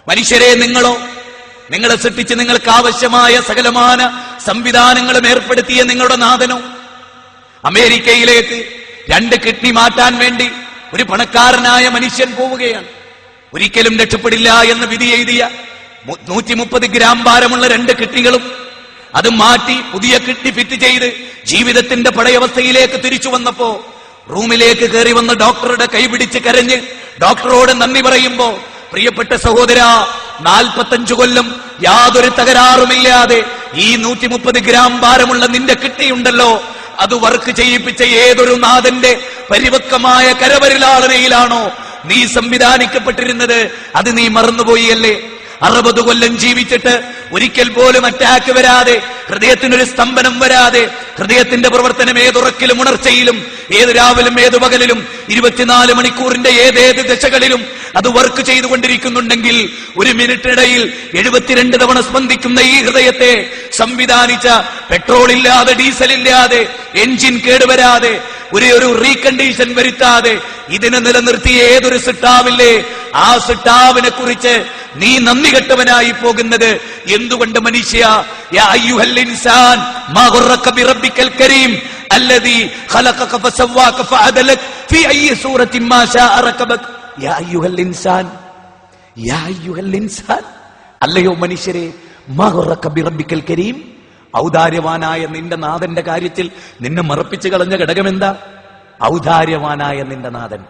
മനുഷ്യരെ, നിങ്ങളെ സൃഷ്ടിച്ച് നിങ്ങൾക്ക് ആവശ്യമായ സകലമാന സംവിധാനങ്ങളും ഏർപ്പെടുത്തിയ നിങ്ങളുടെ നാഥനോ? അമേരിക്കയിലേക്ക് 2 കിഡ്നി മാറ്റാൻ വേണ്ടി ഒരു പണക്കാരനായ മനുഷ്യൻ പോവുകയാണ്. ഒരിക്കലും രക്ഷപ്പെടില്ല എന്ന് വിധി എഴുതിയ 130 ഗ്രാം ഭാരമുള്ള 2 കിഡ്നികളും അത് മാറ്റി പുതിയ കിഡ്നി ഫിറ്റ് ചെയ്ത് ജീവിതത്തിന്റെ പഴയവസ്ഥയിലേക്ക് തിരിച്ചു വന്നപ്പോ റൂമിലേക്ക് കയറി വന്ന് ഡോക്ടറുടെ കൈപിടിച്ച് കരഞ്ഞ് ഡോക്ടറോട് നന്ദി പറയുമ്പോ, പ്രിയപ്പെട്ട സഹോദര, 45 കൊല്ലം യാതൊരു തകരാറുമില്ലാതെ ഈ 130 ഗ്രാം ഭാരമുള്ള നിന്റെ കിഡ്നി ഉണ്ടല്ലോ, അത് വർക്ക് ചെയ്യിപ്പിച്ച ഏതൊരു നാഥന്റെ പരിപക്വമായ കരവരിലാളനയിലാണോ നീ സംവിധാനിക്കപ്പെട്ടിരുന്നത്, അത് നീ മറന്നുപോയി അല്ലേ? 60 കൊല്ലം ജീവിച്ചിട്ട് ഒരിക്കൽ പോലും അറ്റാക്ക് വരാതെ, ഹൃദയത്തിനൊരു സ്തംഭനം വരാതെ, ഹൃദയത്തിന്റെ പ്രവർത്തനം ഏതുറക്കിലും ഉണർച്ചയിലും ഏത് രാവിലും ഏതു പകലിലും 24 മണിക്കൂറിന്റെ ഏതേത് ദശകളിലും അത് വർക്ക് ചെയ്തുകൊണ്ടിരിക്കുന്നുണ്ടെങ്കിൽ, ഒരു മിനിറ്റിനിടയിൽ 72 തവണ സ്പന്ദിക്കുന്ന ഈ ഹൃദയത്തെ സംവിധാനിച്ച, പെട്രോൾ ഇല്ലാതെ ഡീസൽ ഇല്ലാതെ എൻജിൻ കേടുവരാതെ ഒരു റീകണ്ടീഷൻ വരുത്താതെ ഇതിനെ നിലനിർത്തിയ ഏതൊരു സിട്ടാവില്ലേ, ആ സിട്ടാവിനെ കുറിച്ച് നീ നന്ദി കെട്ടവനായി പോകുന്നത് എന്തുകൊണ്ട് മനുഷ്യ? യാ അയ്യുഹൽ ഇൻസാൻ മാ ഗുർറക ബിറബ്ബിക്കൽ കരീം അല്ലദീ ഖലഖക ഫസവ്വാക ഫഅദലക ഫീ അയ്യി സൂറത്തിൻ മാ ശാഅ റകബക. യാ അയ്യുഹൽ ഇൻസാൻ, യാ അയ്യുഹൽ ഇൻസാൻ, അല്ലയോ മനുഷ്യരെ, മാ ഗുർറക ബിറബ്ബിക്കൽ കരീം, ഔദാര്യവാനായ നിന്റെ നാഥന്റെ കാര്യത്തിൽ നിന്നെ മറപ്പിച്ചു കളഞ്ഞ ഘടകമെന്താ? ഔദാര്യവാനായ നിന്റെ നാഥൻ,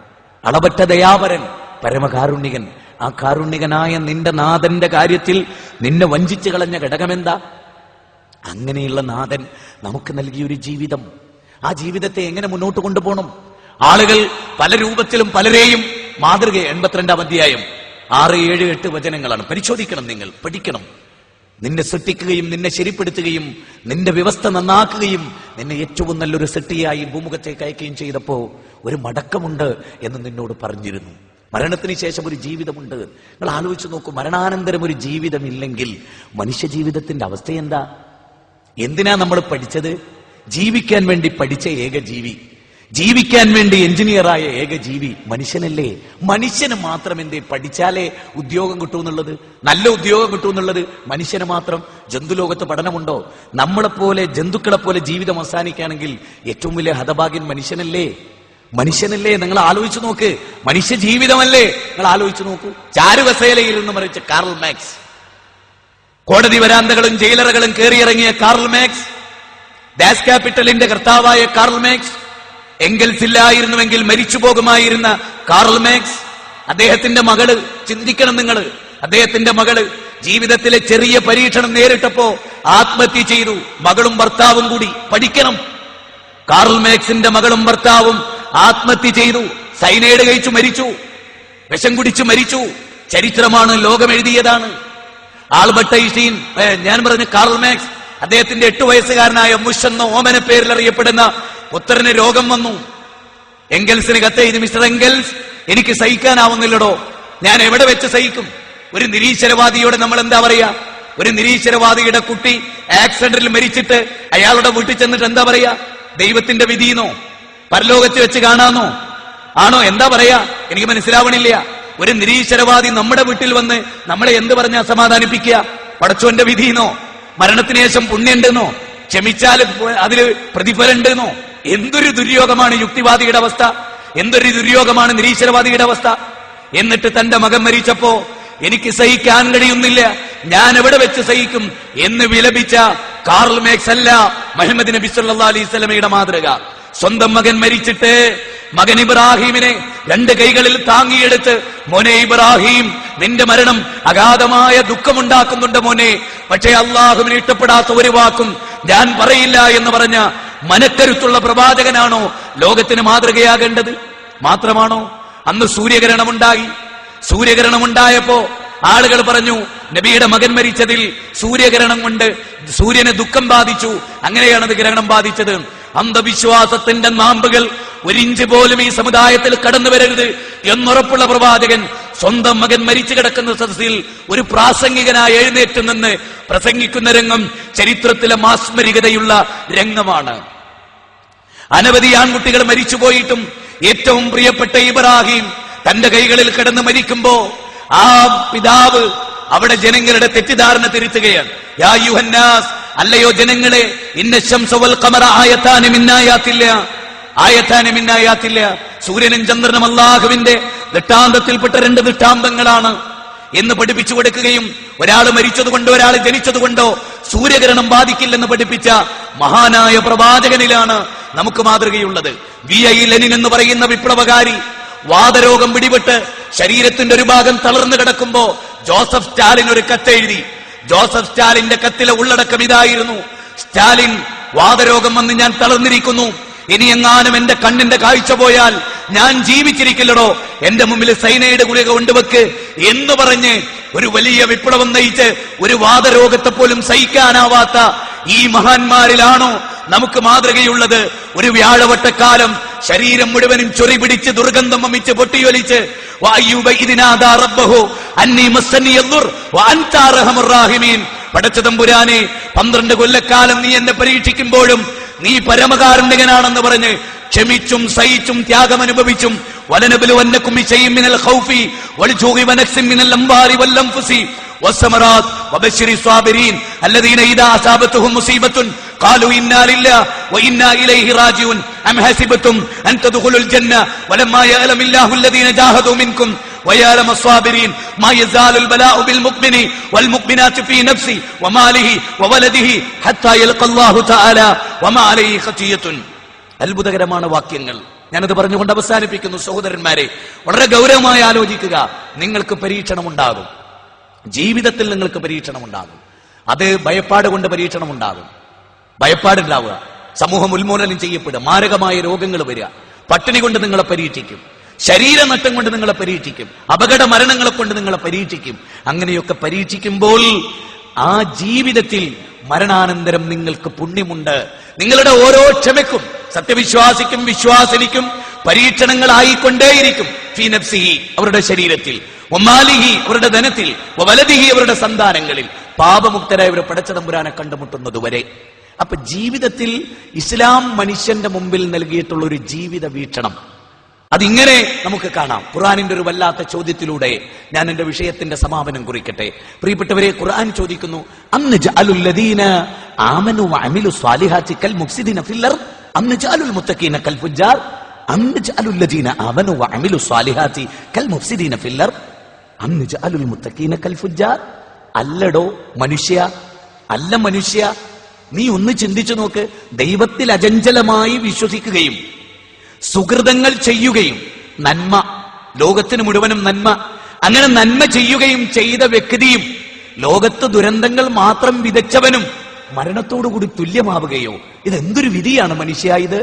അളവറ്റ ദയാപരൻ, പരമകാരുണ്യകൻ, ആ കാരുണ്യകനായ നിന്റെ നാഥന്റെ കാര്യത്തിൽ നിന്നെ വഞ്ചിച്ചു കളഞ്ഞ ഘടകമെന്താ? അങ്ങനെയുള്ള നാഥൻ നമുക്ക് നൽകിയൊരു ജീവിതം, ആ ജീവിതത്തെ എങ്ങനെ മുന്നോട്ട് കൊണ്ടുപോകണം? ആളുകൾ പല രൂപത്തിലും പലരെയും മാതൃക 82-ാം അധ്യായം 6, 7, 8 വചനങ്ങളാണ്. പരിശോധിക്കണം, നിങ്ങൾ പഠിക്കണം. നിന്നെ സൃഷ്ടിക്കുകയും നിന്നെ ശരിപ്പെടുത്തുകയും നിന്റെ വ്യവസ്ഥ നന്നാക്കുകയും നിന്നെ ഏറ്റവും നല്ലൊരു സൃഷ്ടിയായി ഭൂമുഖത്തേക്ക് അയക്കുകയും ചെയ്തപ്പോ ഒരു മടക്കമുണ്ട് എന്ന് നിന്നോട് പറഞ്ഞിരുന്നു. മരണത്തിന് ശേഷം ഒരു ജീവിതമുണ്ട്. നിങ്ങൾ ആലോചിച്ച് നോക്കൂ, മരണാനന്തരം ഒരു ജീവിതമില്ലെങ്കിൽ മനുഷ്യ ജീവിതത്തിന്റെ അവസ്ഥ എന്താ? എന്തിനാ നമ്മൾ പഠിച്ചത്? ജീവിക്കാൻ വേണ്ടി പഠിച്ച ഏക ജീവി, ജീവിക്കാൻ വേണ്ടി എഞ്ചിനീയറായ ഏക ജീവി മനുഷ്യനല്ലേ? മനുഷ്യന് മാത്രം എന്തേ പഠിച്ചാലേ ഉദ്യോഗം കിട്ടൂന്നുള്ളത്, നല്ല ഉദ്യോഗം കിട്ടൂന്നുള്ളത് മനുഷ്യന് മാത്രം? ജന്തുലോകത്ത് പഠനമുണ്ടോ? നമ്മളെപ്പോലെ ജന്തുക്കളെ പോലെ ജീവിതം അവസാനിക്കുകയാണെങ്കിൽ ഏറ്റവും വലിയ ഹതഭാഗ്യൻ മനുഷ്യനല്ലേ? മനുഷ്യനല്ലേ? നിങ്ങൾ ആലോചിച്ചു നോക്ക്, മനുഷ്യ ജീവിതമല്ലേ? നിങ്ങൾ ആലോചിച്ചു നോക്കൂ. ചാരുകസേലയിൽ നിന്ന് മറിച്ച കാർൽ മാക്സ്, കോടതി വരാന്തകളും ജയിലറുകളും കയറിയിറങ്ങിയ കാർൽ മാക്സ്, ഡാഷ് ക്യാപിറ്റലിന്റെ കർത്താവായ കാർൽ മാക്സ്, എംഗൽസ് ഇല്ലായിരുന്നുവെങ്കിൽ മരിച്ചു പോകുമായിരുന്ന കാർൽ മാക്സ്, അദ്ദേഹത്തിന്റെ മകള്, ചിന്തിക്കണം നിങ്ങൾ, അദ്ദേഹത്തിന്റെ മകള് ജീവിതത്തിലെ ചെറിയ പരീക്ഷണം നേരിട്ടപ്പോ ആത്മഹത്യ ചെയ്തു. മകളും ഭർത്താവും കൂടി. പഠിക്കണം. കാർൽ മാക്സിന്റെ മകളും ഭർത്താവും ആത്മഹത്യ ചെയ്തു. സൈനൈഡ് കഴിച്ചു മരിച്ചു, വിഷം കുടിച്ചു മരിച്ചു. ചരിത്രമാണ്, ലോകം എഴുതിയതാണ്. ആൽബർട്ട് ഐൻസ്റ്റീൻ, ഞാൻ പറഞ്ഞ കാർൽ മാക്സ്, അദ്ദേഹത്തിന്റെ 8 വയസ്സുകാരനായ മുഷ് എന്ന ഓമന പേരിൽ അറിയപ്പെടുന്ന പുത്രന് രോഗം വന്നു. എംഗൽസിന് കത്തെഴുതി, മിസ്റ്റർ എംഗൽസ്, എനിക്ക് സഹിക്കാനാവുന്നില്ലടോ, ഞാൻ എവിടെ വെച്ച് സഹിക്കും? ഒരു നിരീശ്വരവാദിയോട് നമ്മൾ എന്താ പറയാ? ഒരു നിരീശ്വരവാദിയുടെ കുട്ടി ആക്സിഡന്റിൽ മരിച്ചിട്ട് അയാളുടെ വീട്ടിൽ ചെന്നിട്ട് എന്താ പറയാ? ദൈവത്തിന്റെ വിധിയെന്നോ, പരലോകത്ത് വെച്ച് കാണാന്നോ ആണോ? എന്താ പറയാ? എനിക്ക് മനസ്സിലാവണില്ല. ഒരു നിരീശ്വരവാദി നമ്മുടെ വീട്ടിൽ വന്ന് നമ്മളെ എന്ത് പറഞ്ഞാ സമാധാനിപ്പിക്കുക? പടച്ചോന്റെ വിധിയെന്നോ, മരണത്തിന് ശേഷം പുണ്യണ്ടെന്നോ, ക്ഷമിച്ചാൽ അതില് പ്രതിഫലം ഉണ്ടെന്നോ? എന്തൊരു ദുര്യോഗമാണ് യുക്തിവാദിയുടെ അവസ്ഥ, എന്തൊരു ദുര്യോഗമാണ് നിരീശ്വരവാദിയുടെ അവസ്ഥ. എന്നിട്ട് തന്റെ മകൻ മരിച്ചപ്പോ എനിക്ക് സഹിക്കാൻ കഴിയുന്നില്ല, ഞാൻ എവിടെ വെച്ച് സഹിക്കും എന്ന് വിലപിച്ച കാർൽ മാക്സ് അല്ല മുഹമ്മദ് നബി സല്ലല്ലാഹു അലൈഹി വസല്ലമയുടെ മാതൃക. സ്വന്തം മകൻ മരിച്ചിട്ട് മകൻ ഇബ്രാഹിമിനെ 2 കൈകളിൽ താങ്ങിയെടുത്ത്, മോനെ ഇബ്രാഹിം, നിന്റെ മരണം അഗാധമായ ദുഃഖമുണ്ടാക്കുന്നുണ്ട് മോനെ, പക്ഷേ അള്ളാഹുവിന് ഇഷ്ടപ്പെടാത്ത ഒരു വാക്കും ഞാൻ പറയില്ല എന്ന് പറഞ്ഞ മനക്കരുത്തുള്ള പ്രവാചകനാണോ ലോകത്തിന് മാതൃകയാകേണ്ടത്? മാത്രമാണോ? അന്ന് സൂര്യഗ്രഹണമുണ്ടായി. സൂര്യഗ്രഹണമുണ്ടായപ്പോ ആളുകൾ പറഞ്ഞു, നബിയുടെ മകൻ മരിച്ചതിൽ സൂര്യഗ്രഹണം കൊണ്ട് സൂര്യന് ദുഃഖം ബാധിച്ചു, അങ്ങനെയാണത് ഗ്രഹണം ബാധിച്ചത്. അന്ധവിശ്വാസത്തിന്റെ നാമ്പുകൾ 1 ഇഞ്ച് പോലും ഈ സമുദായത്തിൽ കടന്നു വരരുത് എന്നുറപ്പുള്ള പ്രവാചകൻ സ്വന്തം മകൻ മരിച്ചു കിടക്കുന്ന സദസ്സിൽ ഒരു പ്രാസംഗികനായി എഴുന്നേറ്റ് നിന്ന് പ്രസംഗിക്കുന്ന രംഗം ചരിത്രത്തിലെ മാസ്മരികതയുള്ള രംഗമാണ്. അനവധി ആൺകുട്ടികൾ മരിച്ചുപോയിട്ടും ഏറ്റവും പ്രിയപ്പെട്ട ഇബ്രാഹിം തന്റെ കൈകളിൽ കിടന്ന് മരിക്കുമ്പോ ആ പിതാവ് അവിടെ ജനങ്ങളുടെ തെറ്റിദ്ധാരണ തിരുത്തുകയാണ്. യാ യുഹന്നാസ്, അല്ലയോ ജനങ്ങളെ, ഇന്ന ശംസ വൽ ഖമറ ആയതാനി മിൻ ആയാത്തില്ല. സൂര്യനും ചന്ദ്രനും അല്ലാഹുവിന്റെ ദൃഷ്ടാന്തത്തിൽപ്പെട്ട 2 ദൃഷ്ടാന്തങ്ങളാണ് എന്ന് പഠിപ്പിച്ചു കൊടുക്കുകയും ഒരാൾ മരിച്ചതുകൊണ്ടോ ഒരാൾ ജനിച്ചതുകൊണ്ടോ സൂര്യകിരണം ബാധിക്കില്ലെന്ന് പഠിപ്പിച്ച മഹാനായ പ്രവാചകനിലാണ് നമുക്ക് മാതൃകയുള്ളത്. VI ലെനിൻ എന്ന് പറയുന്ന വിപ്ലവകാരി വാതരോഗം പിടിപെട്ട് ശരീരത്തിന്റെ ഒരു ഭാഗം തളർന്നു കിടക്കുമ്പോ ജോസഫ് സ്റ്റാലിൻ ഒരു കത്തെഴുതി. ജോസഫ് സ്റ്റാലിന്റെ കത്തിലെ ഉള്ളടക്കം ഇതായിരുന്നു: സ്റ്റാലിൻ, വാതരോഗം വന്ന് ഞാൻ തളർന്നിരിക്കുന്നു. ഇനി എങ്ങാനും എന്റെ കണ്ണിന്റെ കാഴ്ച പോയാൽ ഞാൻ ജീവിച്ചിരിക്കില്ലടോ, എന്റെ മുമ്പിൽ സൈനൈഡ് ഗുളിക കൊണ്ടുവെക്ക് എന്ന് പറഞ്ഞ് ഒരു വലിയ വിപ്ലവം നയിച്ച് ഒരു വാതരോഗത്തെ പോലും സഹിക്കാനാവാത്ത ഈ മഹാന്മാരിലാണോ നമുക്ക് മാതൃകയുള്ളത്? ഒരു വ്യാഴവട്ടക്കാലം ശരീരം മുഴുവനും ചൊറി പിടിച്ച് ദുർഗന്ധം വമിച്ച് പൊട്ടിയൊലിച്ച് പടച്ചതമ്പുരാനെ, 12 കൊല്ലക്കാലം നീ എന്നെ പരീക്ഷിക്കുമ്പോഴും നീ പരമകാരുണ്യകനാണെന്ന് പറഞ്ഞ് ക്ഷമിച്ചും സഹിച്ചും ത്യാഗമനുഭവിച്ചും വലനബലുവന്നകും ബിശൈഇൻ മിനൽ ഖൗഫി വൽജൂഇ വനക്സിൻ മിനൽ അംവാലി വൽ അൻഫുസി വസ്സമറാത്ത് വബശ്ശിരി സ്വാബിരീൻ അല്ലദീന ഇദാ അസാബത്തുഹും മുസീബത്തുൻ ഖാലൂ ഇന്നാ ലില്ലാഹി വഇന്നാ ഇലൈഹി റാജിഊൻ അം ഹസിബതും അൻ തദ്ഖുലുൽ ജന്ന വലമ്മാ യഅലമില്ലാഹു അല്ലദീന ജാഹദൂ മിൻകും വയഅലമ സ്വാബിരീൻ മാ യസാലുൽ ബലാഉ ബിൽ മുഅ്മിനി വൽ മുഅ്മിനാത്തി ഫീ നഫ്സി വമാലിഹി വവലദിഹി ഹത്താ യൽഖല്ലാഹു തആല വമാ അലൈഹി ഖതിയത്തുൻ. അത്ഭുതകരമാണ് വാക്യങ്ങൾ. ഞാനത് പറഞ്ഞുകൊണ്ട് അവസാനിപ്പിക്കുന്നു. സഹോദരന്മാരെ, വളരെ ഗൗരവമായി ആലോചിക്കുക. നിങ്ങൾക്ക് പരീക്ഷണമുണ്ടാകും, ജീവിതത്തിൽ നിങ്ങൾക്ക് പരീക്ഷണമുണ്ടാകും. അത് ഭയപ്പാട് കൊണ്ട് പരീക്ഷണമുണ്ടാകും. ഭയപ്പാടുണ്ടാവുക, സമൂഹം ഉന്മൂലനം ചെയ്യപ്പെടുക, മാരകമായ രോഗങ്ങൾ വരിക, പട്ടിണി കൊണ്ട് നിങ്ങളെ പരീക്ഷിക്കും, ശരീരനഷ്ടം കൊണ്ട് നിങ്ങളെ പരീക്ഷിക്കും, അപകട മരണങ്ങളെ കൊണ്ട് നിങ്ങളെ പരീക്ഷിക്കും. അങ്ങനെയൊക്കെ പരീക്ഷിക്കുമ്പോൾ ആ ജീവിതത്തിൽ മരണാനന്തരം നിങ്ങൾക്ക് പുണ്യമുണ്ട്. നിങ്ങളുടെ ഓരോ ക്ഷമയ്ക്കും, സത്യവിശ്വാസിക്കും വിശ്വാസിനിക്കും പരീക്ഷണങ്ങളായിക്കൊണ്ടേയിരിക്കും. ഫീ നഫ്സിഹി, അവരുടെ ശരീരത്തിൽ, വമാലിഹി, അവരുടെ ധനത്തിൽ, വവലദിഹി, അവരുടെ സന്താനങ്ങളിൽ. പാപമുക്തരായവരെ പടച്ചതമ്പുരാനെ കണ്ടുമുട്ടുന്നതുവരെ. അപ്പൊ ജീവിതത്തിൽ ഇസ്ലാം മനുഷ്യന്റെ മുമ്പിൽ നൽകിയിട്ടുള്ള ഒരു ജീവിത വീക്ഷണം അതിങ്ങനെ നമുക്ക് കാണാം. ഖുർആനിന്റെ ഒരു വല്ലാത്ത ചോദ്യത്തിലൂടെ ഞാൻ എന്റെ വിഷയത്തിന്റെ സമാപനം കുറിക്കട്ടെ. പ്രിയപ്പെട്ടവരെ, ഖുർആൻ ചോദിക്കുന്നു, അന്നജഅലുൽ ലദീന ആമനു വഅമിലു സ്വാലിഹാത്തി കൽ മുഫ്സിദീന ഫിൽ അർദ് അന്നജഅലുൽ മുത്തഖീന കൽ ഫുജ്ജാർ അന്നജഅലുൽ ലദീന ആമനു വഅമിലു സ്വാലിഹാത്തി കൽ മുഫ്സിദീന ഫിൽ അർദ് അന്നജഅലുൽ മുത്തഖീന കൽ ഫുജ്ജാർ. അല്ലടോ മനുഷ്യ, അല്ല മനുഷ്യ, നീ ഒന്ന് ചിന്തിച്ചു നോക്ക്. ദൈവത്തിൽ അചഞ്ചലമായി വിശ്വസിക്കുകയും സുഹൃതങ്ങൾ ചെയ്യുകയും നന്മ, ലോകത്തിന് മുഴുവനും നന്മ, അങ്ങനെ നന്മ ചെയ്യുകയും ചെയ്ത വ്യക്തിയും ലോകത്ത് ദുരന്തങ്ങൾ മാത്രം വിതച്ചവനും മരണത്തോടുകൂടി തുല്യമാവുകയോ? ഇതെന്തൊരു വിധിയാണ് മനുഷ്യ ഇത്?